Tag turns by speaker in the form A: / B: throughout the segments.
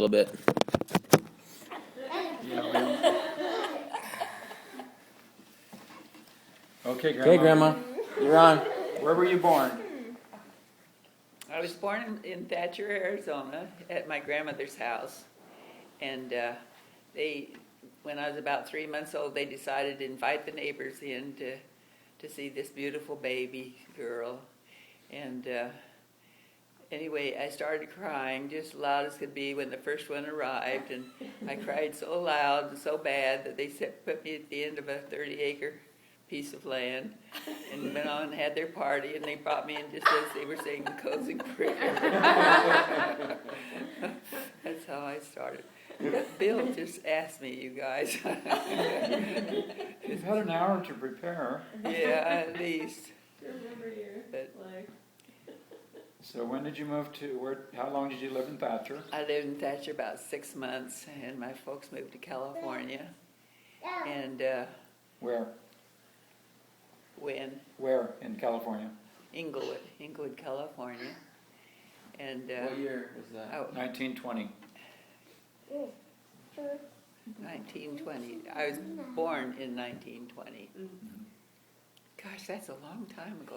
A: little bit.
B: Okay, Grandma.
A: Okay, Grandma, you're on.
B: Where were you born?
C: I was born in Thatcher, Arizona, at my grandmother's house. And when I was about 3 months old, they decided to invite the neighbors in to see this beautiful baby girl. And anyway, I started crying just loud as could be when the first one arrived. And I cried so loud and so bad that they put me at the end of a 30-acre piece of land and went on and had their party, and they brought me in just as they were saying the closing prayer. That's how I started. Bill just asked me, you guys.
B: You've had an hour to prepare.
C: Yeah, at least.
D: To remember your life.
B: So when did you move to, how long did you live in Thatcher?
C: I lived in Thatcher about 6 months, and my folks moved to California. And
B: Where?
C: when?
B: Where in California?
C: Inglewood, California. And
A: What year was that?
B: 1920.
C: 1920. I was born in 1920. Gosh, that's a long time ago.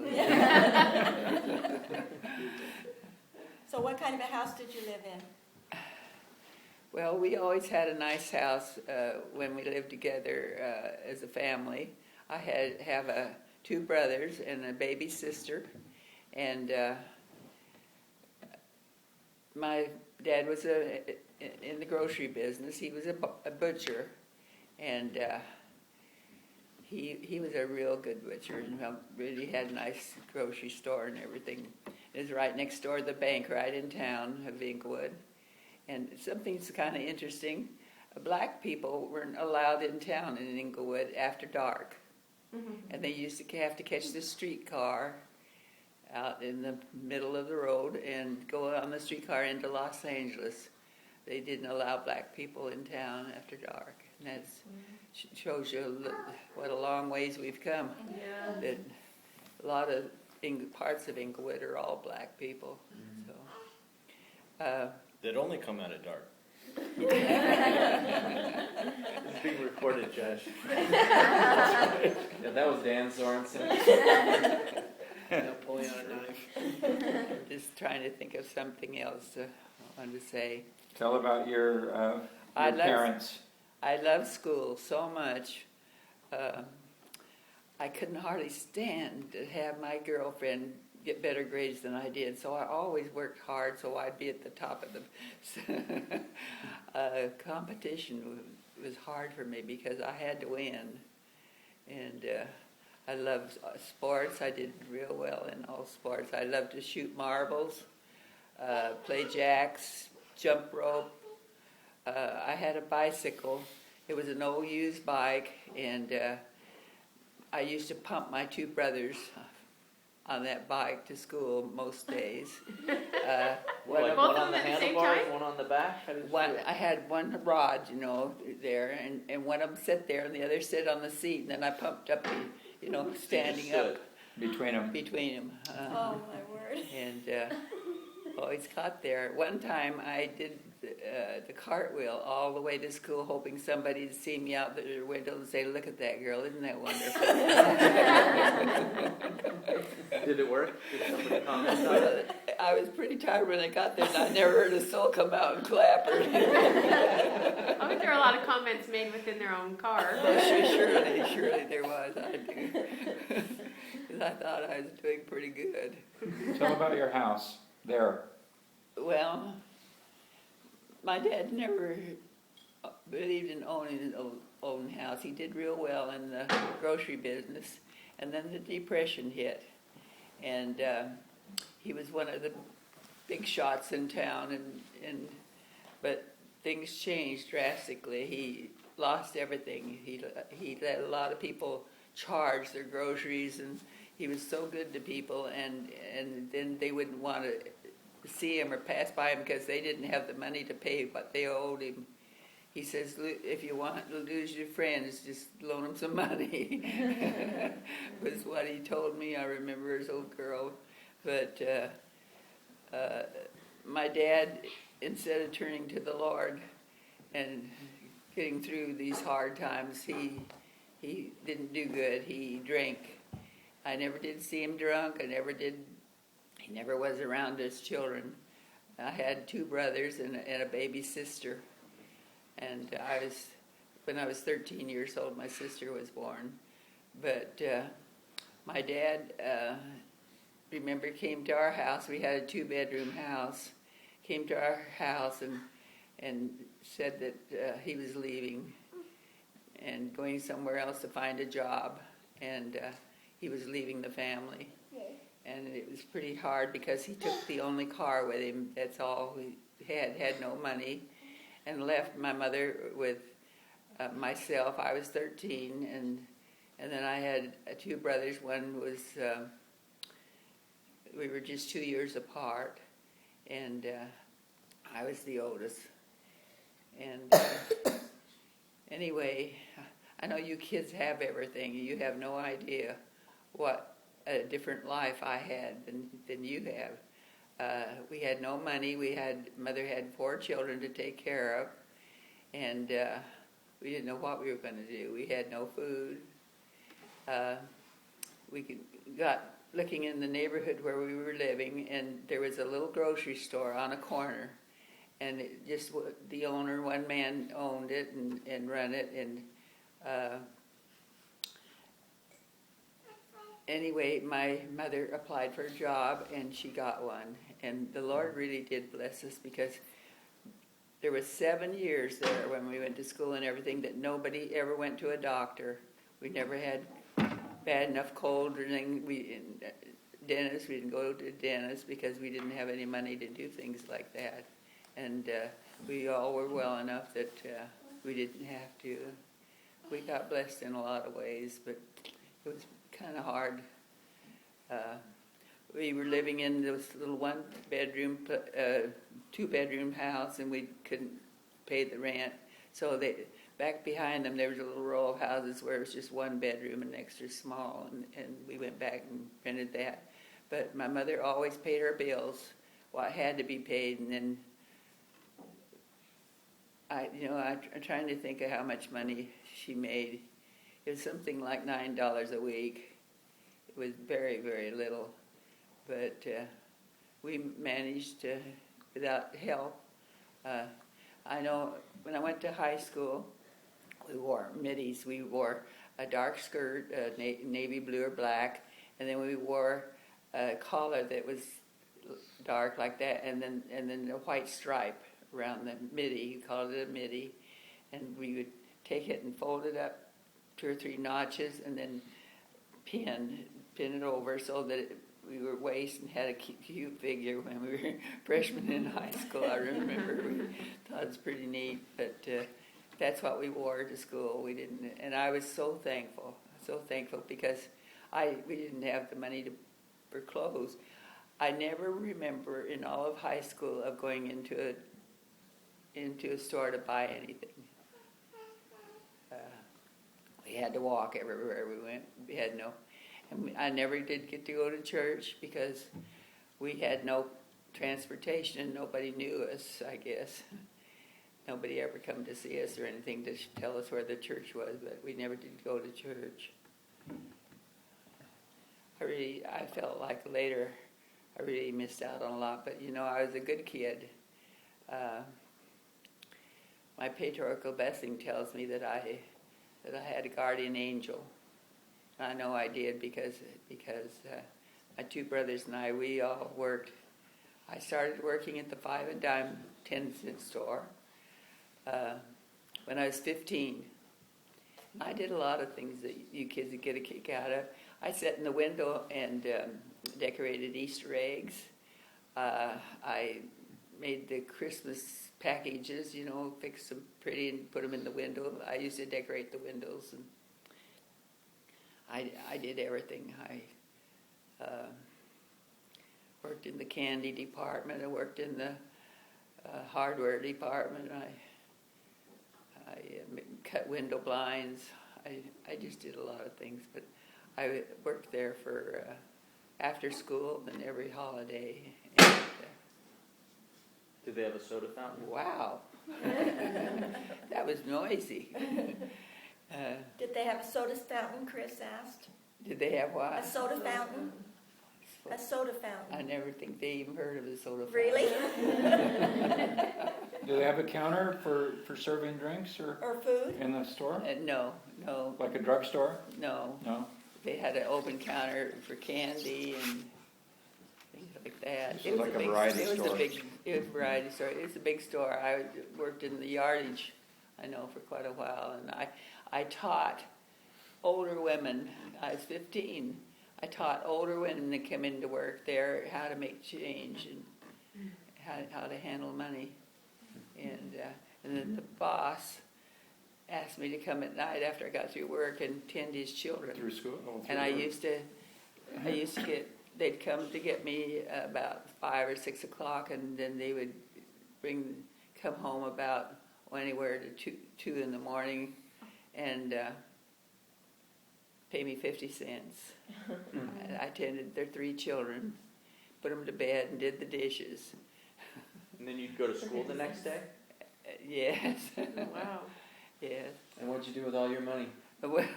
D: So what kind of a house did you live in?
C: Well, we always had a nice house when we lived together as a family. I have two brothers and a baby sister, and my dad was in the grocery business. He was a butcher, and he was a real good butcher, and really had a nice grocery store and everything. It was right next door to the bank, right in town of Inglewood. And something's kind of interesting. Black people weren't allowed in town in Inglewood after dark. And they used to have to catch the streetcar out in the middle of the road and go on the streetcar into Los Angeles. They didn't allow black people in town after dark. And that shows you what a long ways we've come.
D: Yeah.
C: That a lot of parts of Inglewood are all black people. So,
E: They'd only come out at dark.
A: It's being recorded, Josh. Yeah, that was Dan Sorensen. Pulling out a knife.
C: just trying to think of something else I wanted to say.
B: Tell about your parents.
C: I love school so much. I couldn't hardly stand to have my girlfriend get better grades than I did, so I always worked hard so I'd be at the top of the competition was hard for me because I had to win. And I loved sports. I did real well in all sports. I loved to shoot marbles, play jacks, jump rope. I had a bicycle. It was an old used bike, and I used to pump my two brothers on that bike to school most days.
A: One on the handlebars, one on the back?
C: I had one rod, there, and one of them sit there, and the other sit on the seat, and then I pumped up, standing up
B: Between them.
D: Oh, my word.
C: And always caught there. One time I did the cartwheel all the way to school, hoping somebody would see me out their window and say, "Look at that girl, isn't that wonderful?"
A: Did it work? Did somebody comment on it?
C: I was pretty tired when I got there, and I never heard a soul come out and clap or anything.
F: I bet there are a lot of comments made within their own car.
C: Well, surely there was. I do. 'Cause I thought I was doing pretty good.
B: Tell about your house there.
C: Well, my dad never believed in owning his own house. He did real well in the grocery business, and then the Depression hit, and he was one of the big shots in town. But things changed drastically. He lost everything. He let a lot of people charge their groceries, and he was so good to people, and then they wouldn't want to see him or pass by him because they didn't have the money to pay what they owed him. He says, if you want to lose your friends, just loan them some money. Was what he told me. I remember as a little girl. But my dad, instead of turning to the Lord and getting through these hard times, he didn't do good. He drank. I never did see him drunk. He never was around his children. I had 2 brothers and a baby sister. And when I was 13 years old, my sister was born. But my dad, remember, came to our house. We had a 2-bedroom house. Came to our house and said that he was leaving and going somewhere else to find a job. And he was leaving the family. And it was pretty hard because he took the only car with him. That's all he had no money, and left my mother with myself. I was 13, and then I had 2 brothers. One was, we were just 2 years apart, and I was the oldest. And anyway, I know you kids have everything. You have no idea what a different life I had than you have. We had no money. Mother had 4 children to take care of, and we didn't know what we were going to do. We had no food. We got looking in the neighborhood where we were living, and there was a little grocery store on a corner, and the owner, one man owned it and run it, and anyway, my mother applied for a job, and she got one. And the Lord really did bless us, because there was 7 years there when we went to school and everything that nobody ever went to a doctor. We never had bad enough cold or anything. We didn't go to a dentist because we didn't have any money to do things like that. And we all were well enough that we didn't have to. We got blessed in a lot of ways, but it was kind of hard. We were living in this little 1-bedroom, 2-bedroom house, and we couldn't pay the rent. So back behind them, there was a little row of houses where it was just 1 bedroom and extra small, and we went back and rented that. But my mother always paid her bills, what had to be paid, and then I'm trying to think of how much money she made. It was something like $9 a week. It was very, very little. But we managed to, without help. I know when I went to high school, we wore middies. We wore a dark skirt, navy blue or black, and then we wore a collar that was dark like that, and then a white stripe around the midi. You called it a midi. And we would take it and fold it up 2 or 3 notches, and then pin it over so that we were waist and had a cute figure when we were freshmen in high school. I remember we thought it was pretty neat, but that's what we wore to school. We didn't, and I was so thankful because we didn't have the money for clothes. I never remember in all of high school of going into a store to buy anything. We had to walk everywhere we went. We had I never did get to go to church because we had no transportation. Nobody knew us, I guess. Nobody ever come to see us or anything to tell us where the church was, but we never did go to church. I felt like later I really missed out on a lot, but I was a good kid. My patriarchal blessing tells me that I had a guardian angel. I know I did because my 2 brothers and I, we all worked. I started working at the 5 and dime 10-cent store when I was 15. I did a lot of things that you kids would get a kick out of. I sat in the window and decorated Easter eggs. I made the Christmas packages, fixed them pretty and put them in the window. I used to decorate the windows, and I did everything. I worked in the candy department. I worked in the hardware department. I cut window blinds. I just did a lot of things, but I worked there for after school and every holiday. And,
A: Did they have a soda fountain?
C: Wow. That was noisy.
D: Did they have a soda fountain, Chris asked?
C: Did they have what?
D: A soda fountain? A soda fountain.
C: I never think they even heard of a soda fountain.
D: Really?
B: Do they have a counter for serving drinks or
D: Or food?
B: in the store?
C: No,
B: Like a drugstore?
C: no.
B: No?
C: They had an open counter for candy and things like that.
B: This is like a variety store.
C: It was a variety store. It was a big store. I worked in the yardage, I know, for quite a while, and I taught older women. I was 15. I taught older women that come into work there how to make change and how to handle money. And then the boss asked me to come at night after I got through work and tend his children.
B: Through school? Oh, through
C: And I
B: work.
C: used to get, they'd come to get me about 5 or 6 o'clock, and then they would come home about anywhere to 2 in the morning and pay me 50 cents. And I tended their 3 children, put them to bed and did the dishes.
A: And then you'd go to school the next day?
C: Yes.
F: Wow.
C: Yes.
A: And what'd you do with all your money?
C: Well,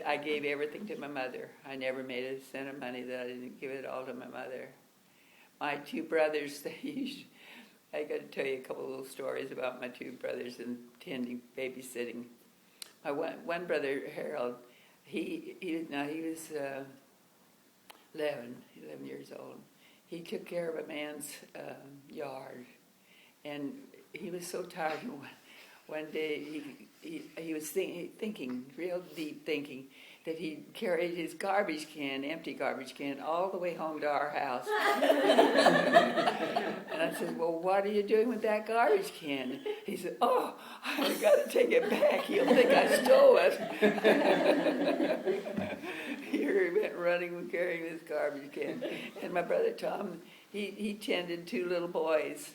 C: I gave everything to my mother. I never made a cent of money that I didn't give it all to my mother. My 2 brothers, I got to tell you a couple of little stories about my 2 brothers and babysitting. My one brother, Harold, he was 11 years old. He took care of a man's yard, and he was so tired. One day he was thinking, real deep thinking, that he carried his empty garbage can, all the way home to our house. And I said, well, what are you doing with that garbage can? He said, oh, I've got to take it back. He'll think I stole it. Here he went running, carrying this garbage can. And my brother Tom, he tended 2 little boys,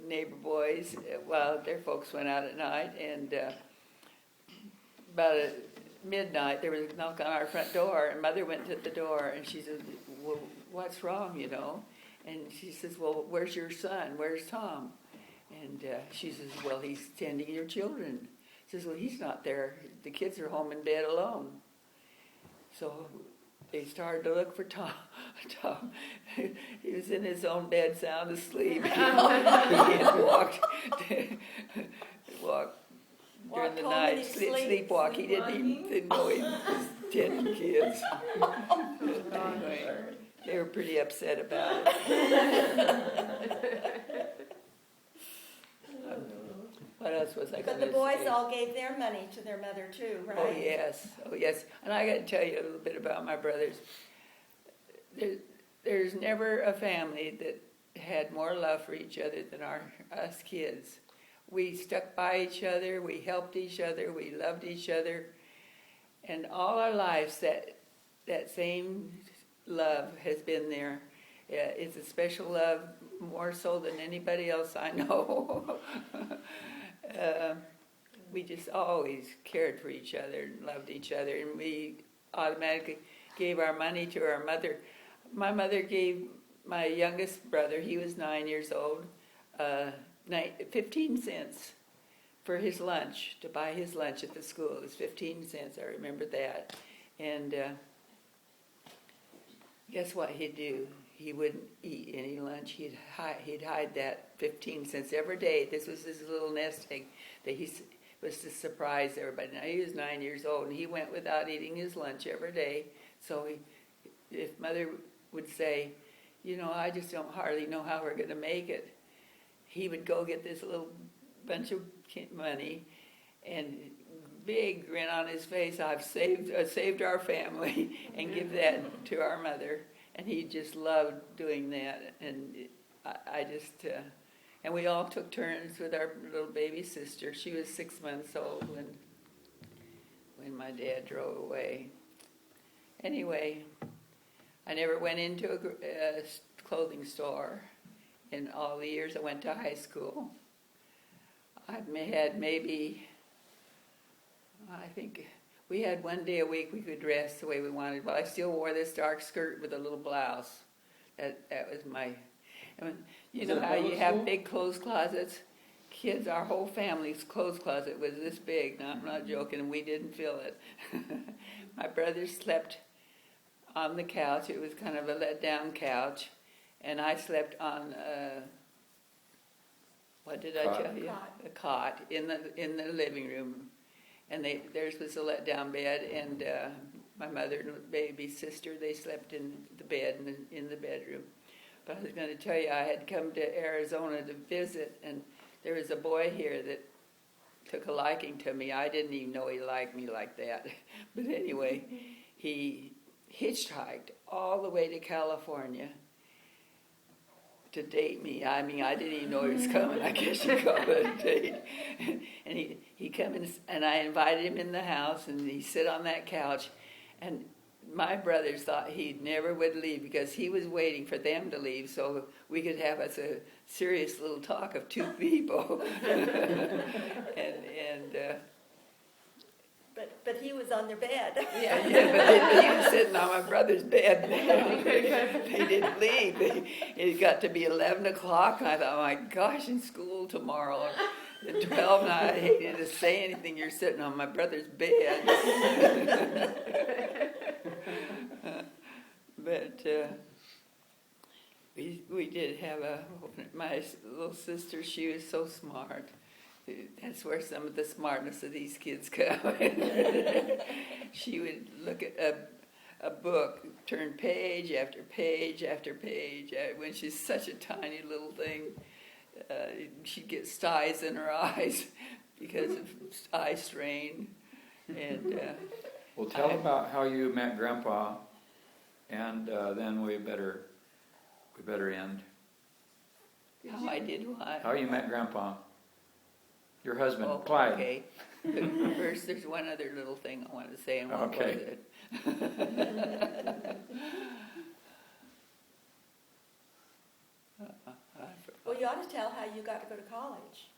C: neighbor boys, while their folks went out at night. And about midnight, there was a knock on our front door, and Mother went to the door, and she said, well, what's wrong, you know? And she says, well, where's your son? Where's Tom? And she says, well, he's tending your children. She says, well, he's not there. The kids are home in bed alone. So they started to look for Tom. He was in his own bed, sound asleep. He had walked during the night, sleepwalk. He didn't know he was tending kids. Anyway, they were pretty upset about it. What else was I going to say?
D: But the boys all gave their money to their mother too, right?
C: Oh yes. And I got to tell you a little bit about my brothers. There's never a family that had more love for each other than us kids. We stuck by each other, we helped each other, we loved each other, and all our lives that same love has been there. It's a special love, more so than anybody else I know. We just always cared for each other and loved each other, and we automatically gave our money to our mother. My mother gave my youngest brother, he was 9 years old, 15 cents for his lunch, to buy his lunch at the school. It was 15 cents, I remember that. And guess what he'd do? He wouldn't eat any lunch. He'd hide that 15 cents every day. This was his little nest egg that he was to surprise everybody. Now, he was 9 years old, and he went without eating his lunch every day. So if Mother would say, you know, I just don't hardly know how we're going to make it, he would go get this little bunch of money, and big grin on his face, I've saved our family, and give that to our mother. And he just loved doing that, and and we all took turns with our little baby sister. She was 6 months old when my dad drove away. Anyway, I never went into a clothing store in all the years I went to high school. I had maybe, I think, we had one day a week we could dress the way we wanted. Well, I still wore this dark skirt with a little blouse. That was my. And You
A: Is
C: know
A: it a
C: how you
A: public
C: have
A: school?
C: big clothes closets? Kids, our whole family's clothes closet was this big. No, I'm not joking, and we didn't fill it. My brother slept on the couch. It was kind of a let-down couch, and I slept on what did I
B: Cot.
C: tell you?
D: Cot.
C: A cot in the living room, and theirs was a let-down bed, and my mother and baby sister, they slept in the bed in the bedroom. But I was going to tell you, I had come to Arizona to visit, and there was a boy here that took a liking to me. I didn't even know he liked me like that. But anyway, he hitchhiked all the way to California to date me. I mean, I didn't even know he was coming. I guess you call it a date. And he come in, and I invited him in the house, and he sit on that couch. And my brothers thought he never would leave because he was waiting for them to leave so we could have us a serious little talk of two people.
D: But he was on their bed.
C: Yeah, but he was sitting on my brother's bed. They didn't leave. It got to be 11 o'clock, and I thought, oh my gosh, in school tomorrow. At 12, and I hated to say anything. You're sitting on my brother's bed. But we did have my little sister, she was so smart. That's where some of the smartness of these kids come. She would look at a book, turn page after page after page. When she's such a tiny little thing, she'd get styes in her eyes because of eye strain. And
B: Well, tell about how you met Grandpa, and then we better end.
C: how I did what?
B: How you met Grandpa, your husband,
C: Oh,
B: Clyde.
C: okay. But first, there's one other little thing I want to say, and what
B: Okay.
C: was it?
D: Well, you ought to tell how you got to go to college.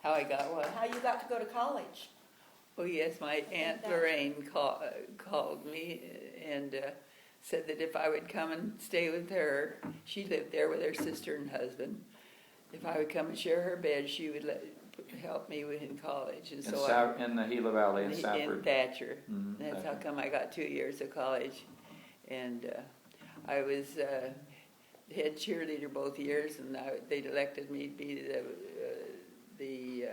C: How I got what?
D: How you got to go to college.
C: Oh yes, my Aunt Lorraine called me and said that if I would come and stay with her, she lived there with her sister and husband. If I would come and share her bed, she would help me in college. And so
B: In the Gila Valley in
C: in
B: Safford.
C: Thatcher.
B: Mhm,
C: That's how
B: Thatcher.
C: come I got 2 years of college. And I was head cheerleader both years, and they elected me to be the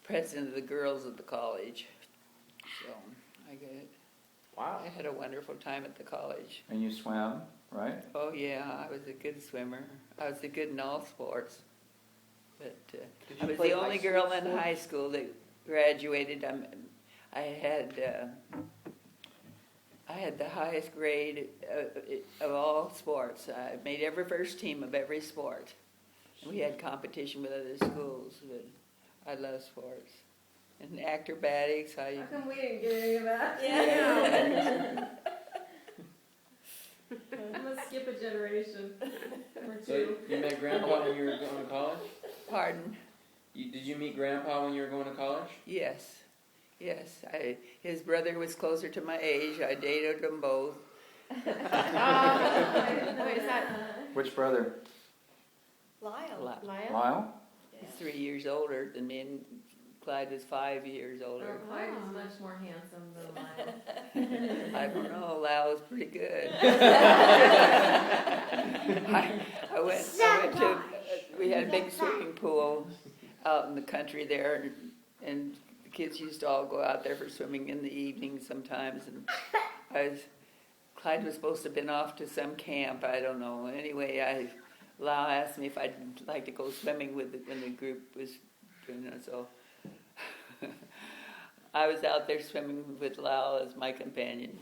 C: president of the girls at the college. So
A: Wow.
C: I had a wonderful time at the college.
B: And you swam, right?
C: Oh yeah, I was a good swimmer. I was a good in all sports. But
A: Did
C: I
A: you
C: was
A: play
C: the only
A: high
C: girl
A: school
C: in
A: sports?
C: high school that graduated. I had the highest grade of all sports. I made every first team of every sport. We had competition with other schools, but I love sports. And acrobatics,
E: How come we didn't get any of that?
D: Yeah.
E: I must skip a generation or
A: So
E: two.
A: you met Grandpa when you were going to college?
C: Pardon?
A: Did you meet Grandpa when you were going to college?
C: Yes. His brother was closer to my age. I dated them both.
F: I didn't know, is that
B: Which brother?
D: Lyle.
F: Lyle?
B: Lyle?
C: He's 3 years older than me, and Clyde was 5 years older.
E: Oh, Clyde is much more handsome than Lyle.
C: I don't know, Lyle was pretty good. I went to, we had a big swimming pool out in the country there, and the kids used to all go out there for swimming in the evening sometimes, and Clyde was supposed to have been off to some camp, I don't know. Anyway, Lyle asked me if I'd like to go swimming when the group was doing it, so I was out there swimming with Lyle as my companion.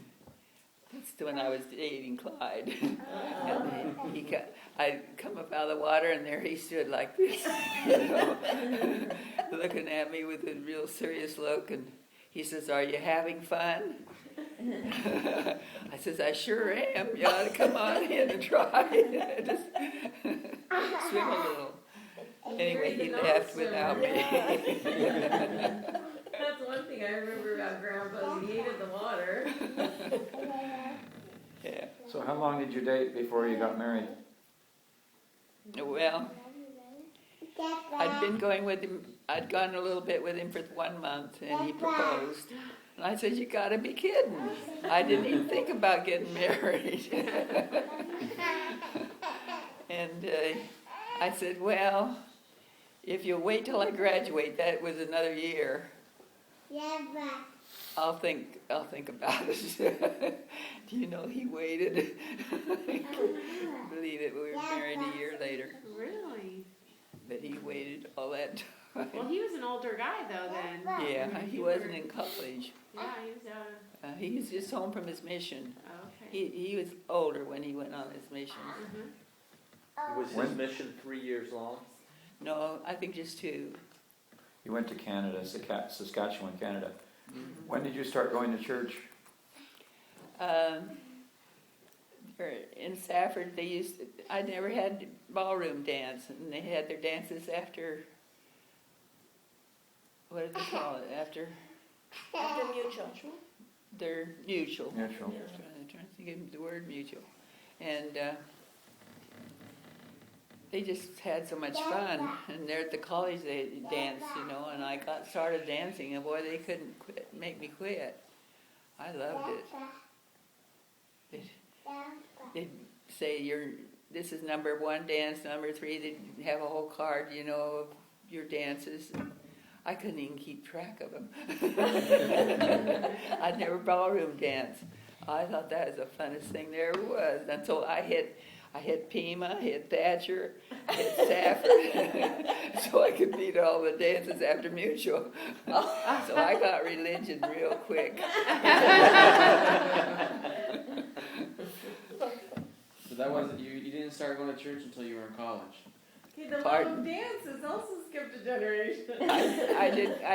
C: That's when I was dating Clyde. And I'd come up out of the water, and there he stood like this, looking at me with a real serious look, and he says, "Are you having fun?" I says, "I sure am. You ought to come on in and try. Just swim a little." Anyway, he left without me.
E: That's one thing I remember about Grandpa. He hated the water.
C: Yeah.
B: So how long did you date before you got married?
C: Well, I'd been going with him, I'd gone a little bit with him for 1 month, and he proposed. And I said, you gotta be kidding. I didn't even think about getting married. And I said, well, if you'll wait till I graduate, that was another year, I'll think about it. Do you know he waited? I couldn't believe it. We were married a year later.
F: Really?
C: But he waited all that time.
F: Well, he was an older guy though then.
C: Yeah, he wasn't in college.
F: Yeah, he was.
C: He was just home from his mission.
F: Okay.
C: He was older when he went on his mission.
A: Was his mission 3 years long?
C: No, I think just 2.
B: You went to Canada, Saskatchewan, Canada. When did you start going to church?
C: In Safford, I never had ballroom dance, and they had their dances after, what did they call it, after
D: Mutual.
C: their mutual.
B: Mutual.
C: I'm trying to think of the word mutual. And they just had so much fun, and there at the college they danced, and I got started dancing, and boy, they couldn't make me quit. I loved it. They'd say, this is number 1 dance, number 3, they'd have a whole card, of your dances. I couldn't even keep track of them. I'd never ballroom dance. I thought that was the funnest thing there ever was, until I hit Pima, hit Thatcher, hit Safford, so I could beat all the dances after mutual. So I got religion real quick.
G: So that wasn't you didn't start going to church until you were in college.
E: Okay, the love
C: Pardon?
E: of dances also skipped a generation.
C: I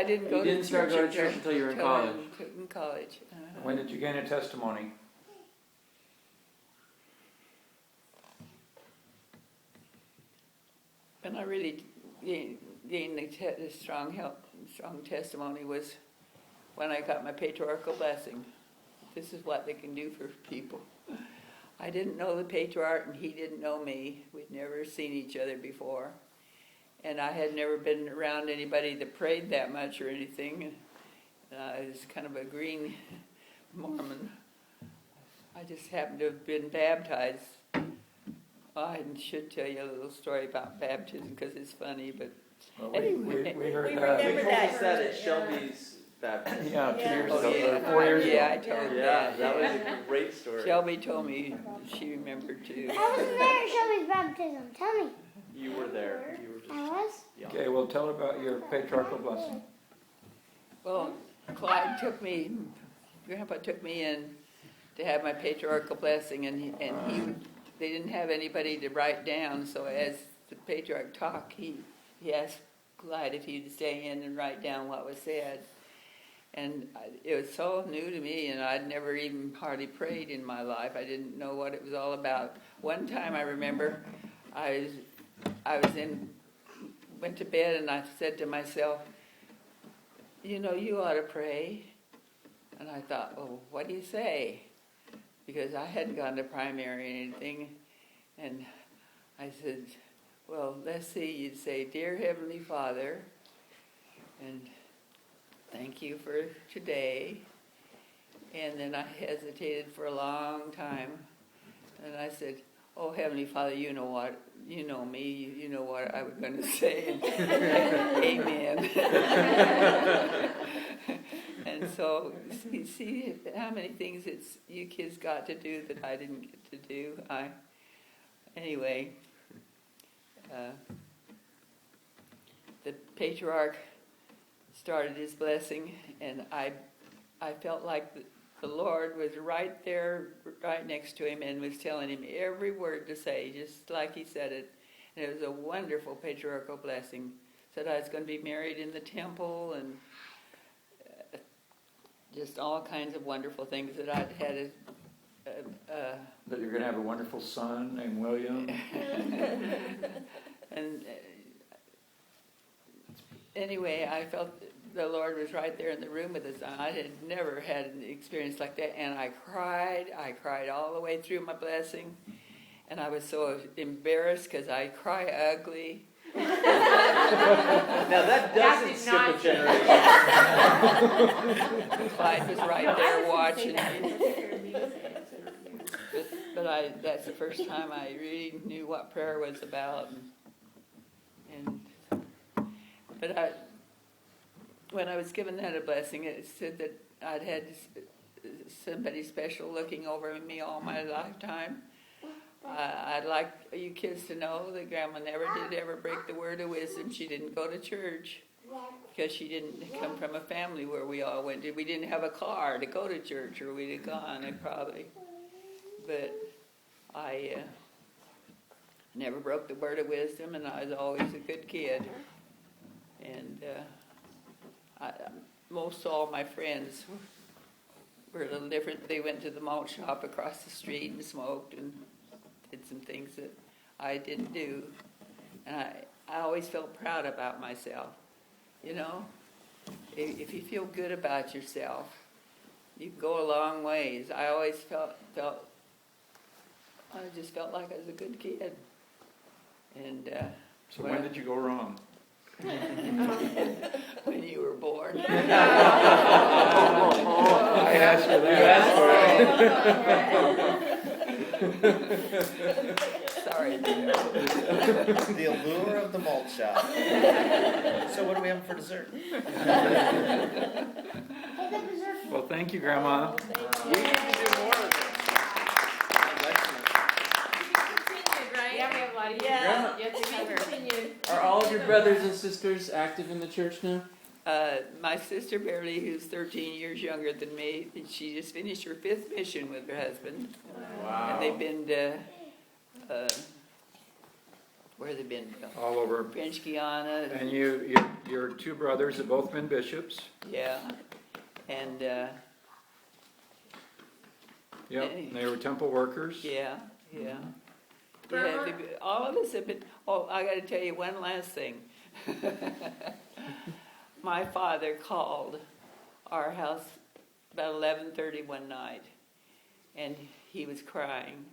C: didn't go
G: You didn't
C: to
G: start
C: church
G: going to church until you were in college.
C: In college.
B: When did you gain a testimony?
C: And I really gained the strong testimony was when I got my patriarchal blessing. This is what they can do for people. I didn't know the patriarch, and he didn't know me. We'd never seen each other before. And I had never been around anybody that prayed that much or anything. I was kind of a green Mormon. I just happened to have been baptized. I should tell you a little story about baptism because it's funny, but
B: Well,
C: anyway.
B: we heard
D: We
B: that.
D: remember
A: You told us
D: that.
A: that at Shelby's baptism.
B: Yeah, 2 years
C: Oh,
B: ago,
C: yeah.
B: or 4 years
C: Yeah, I
B: ago.
C: told
A: Yeah, that was a great story.
C: Shelby told me she remembered too.
H: I was there at Shelby's baptism. Tell me.
A: You were there. You were just.
H: I was?
A: Yeah.
B: Okay, well, tell about your patriarchal blessing.
C: Well, Grandpa took me in to have my patriarchal blessing, and they didn't have anybody to write down, so as the patriarch talked, he asked Clyde if he'd stay in and write down what was said. And it was so new to me, and I'd never even hardly prayed in my life. I didn't know what it was all about. One time I remember went to bed, and I said to myself, you ought to pray. And I thought, well, what do you say? Because I hadn't gone to primary or anything. And I said, well, let's see, you'd say, Dear Heavenly Father, and thank you for today. And then I hesitated for a long time. And I said, oh, Heavenly Father, you know what? You know me. You know what I was going to say. Amen. And so, see how many things you kids got to do that I didn't get to do. Anyway, the patriarch started his blessing, and I felt like the Lord was right there, right next to him, and was telling him every word to say, just like he said it. And it was a wonderful patriarchal blessing. Said I was going to be married in the temple, and just all kinds of wonderful things that I'd had.
B: That you're going to have a wonderful son named William.
C: And anyway, I felt the Lord was right there in the room with us. I had never had an experience like that, and I cried all the way through my blessing. And I was so embarrassed because I cry ugly.
A: Now that
F: That
A: doesn't
F: did
A: skip
F: not
A: a generation.
C: Clyde was right
F: No, I
C: there
F: was gonna say
C: watching.
F: that. It's scared me to say it.
C: But that's the first time I really knew what prayer was about. When I was given that a blessing, it said that I'd had somebody special looking over me all my lifetime. I'd like you kids to know that Grandma never did ever break the word of wisdom. She didn't go to church because she didn't come from a family where we all went to. We didn't have a car to go to church, or we'd have gone, probably. But I never broke the word of wisdom, and I was always a good kid. And most all my friends were a little different. They went to the malt shop across the street and smoked and did some things that I didn't do. And I always felt proud about myself. You know, if you feel good about yourself, you can go a long ways. I always I just felt like I was a good kid. And
B: So when did you go wrong?
C: when you were born.
B: I asked for that.
C: Sorry.
A: The allure of the malt shop. So what do we have for dessert?
B: Well, thank you, Grandma.
A: You need to do more of this. That's excellent.
F: Continued, right? Yeah, we have a lot of you.
D: Yeah.
A: Grandma,
F: You have to cover.
D: Continue.
G: Are all of your brothers and sisters active in the church now?
C: My sister Beverly, who's 13 years younger than me, she just finished her 5th mission with her husband.
A: Wow.
C: And they've been to, where have they been?
B: All over.
C: French Guiana.
B: And your two brothers have both been bishops.
C: Yeah. And,
B: Yep, they were temple workers.
C: yeah.
E: Grandma?
C: All of us have been, I got to tell you one last thing. My father called our house about 11:30 one night, and he was crying.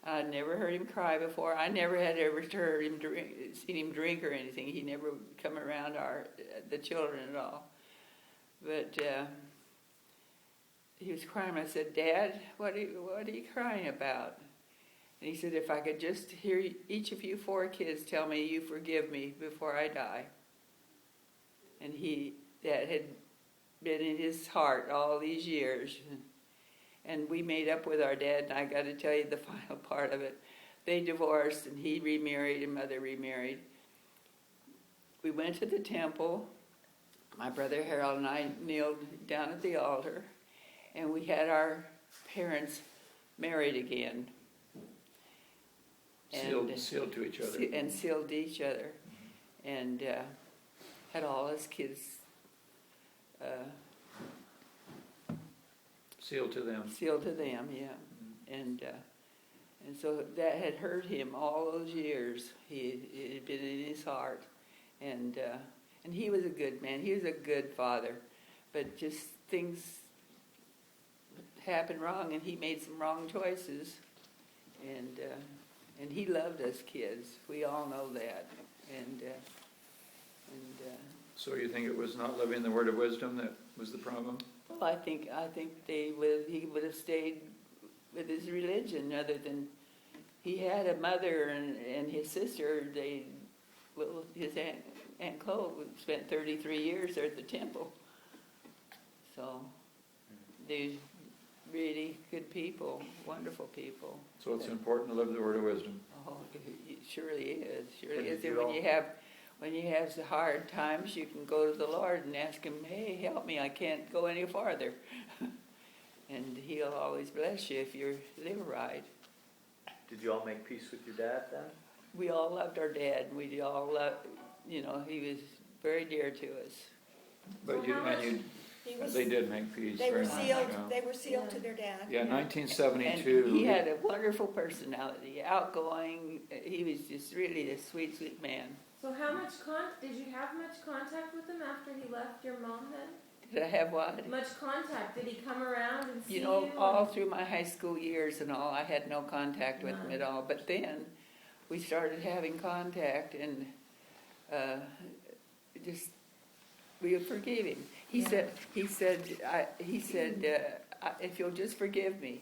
C: I'd never heard him cry before. I never had ever heard him seen him drink or anything. He never would come around the children at all. But he was crying. I said, "Dad, what are you crying about?" And he said, "If I could just hear each of you 4 kids tell me you forgive me before I die." And that had been in his heart all these years. And we made up with our dad, and I got to tell you the final part of it. They divorced, and he remarried, and Mother remarried. We went to the temple. My brother Harold and I kneeled down at the altar, and we had our parents married again.
B: Sealed to each other.
C: And sealed to each other. And had all his kids
B: Sealed to them.
C: sealed to them, yeah. And so that had hurt him all those years. It had been in his heart. And he was a good man. He was a good father. But just things happened wrong, and he made some wrong choices. And he loved us kids. We all know that.
B: So you think it was not living the word of wisdom that was the problem?
C: Well, I think he would have stayed with his religion, other than he had a mother and his sister. His Aunt Chloe spent 33 years there at the temple. So they're really good people, wonderful people.
B: So it's important to live the word of wisdom.
C: Oh, it surely is. Surely
A: But
C: is.
A: did
C: And
A: you
C: when you have the hard times, you can go to the Lord and ask Him, "Hey, help me! I can't go any farther." And He'll always bless you if you live right.
A: Did you all make peace with your dad then?
C: We all loved our dad. We all loved, he was very dear to us.
B: But they did make peace.
D: They were
B: very much,
D: sealed.
B: yeah.
D: They were sealed to their dad.
B: Yeah,
C: And
B: 1972.
C: he had a wonderful personality, outgoing. He was just really a sweet, sweet man.
E: So how much did you have much contact with him after he left your mom then?
C: Did I have what?
E: Much contact. Did he come around and see
C: You
E: you?
C: know, all through my high school years and all, I had no contact with him
E: None.
C: at all. But then we started having contact, and just we forgave him. He
E: Yeah.
C: said, if you'll just forgive me.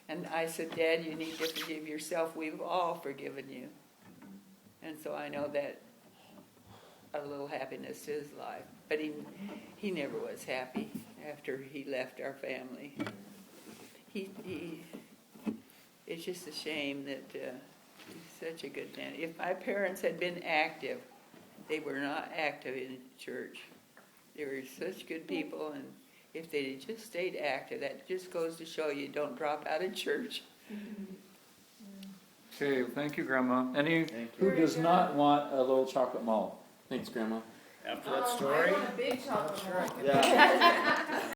C: And I said, Dad, you need to forgive yourself. We've all forgiven you. And so I know that a little happiness to his life. But he never was happy after he left our family. It's just a shame that he's such a good man. If my parents had been active, they were not active in church. They were such good people, and if they had just stayed active, that just goes to show you don't drop out of church.
B: Okay, thank you, Grandma. Any,
A: Thank
B: who does not want a little chocolate malt?
G: Thanks, Grandma.
A: After that
E: I
A: story?
E: want a big chocolate.
A: Yeah.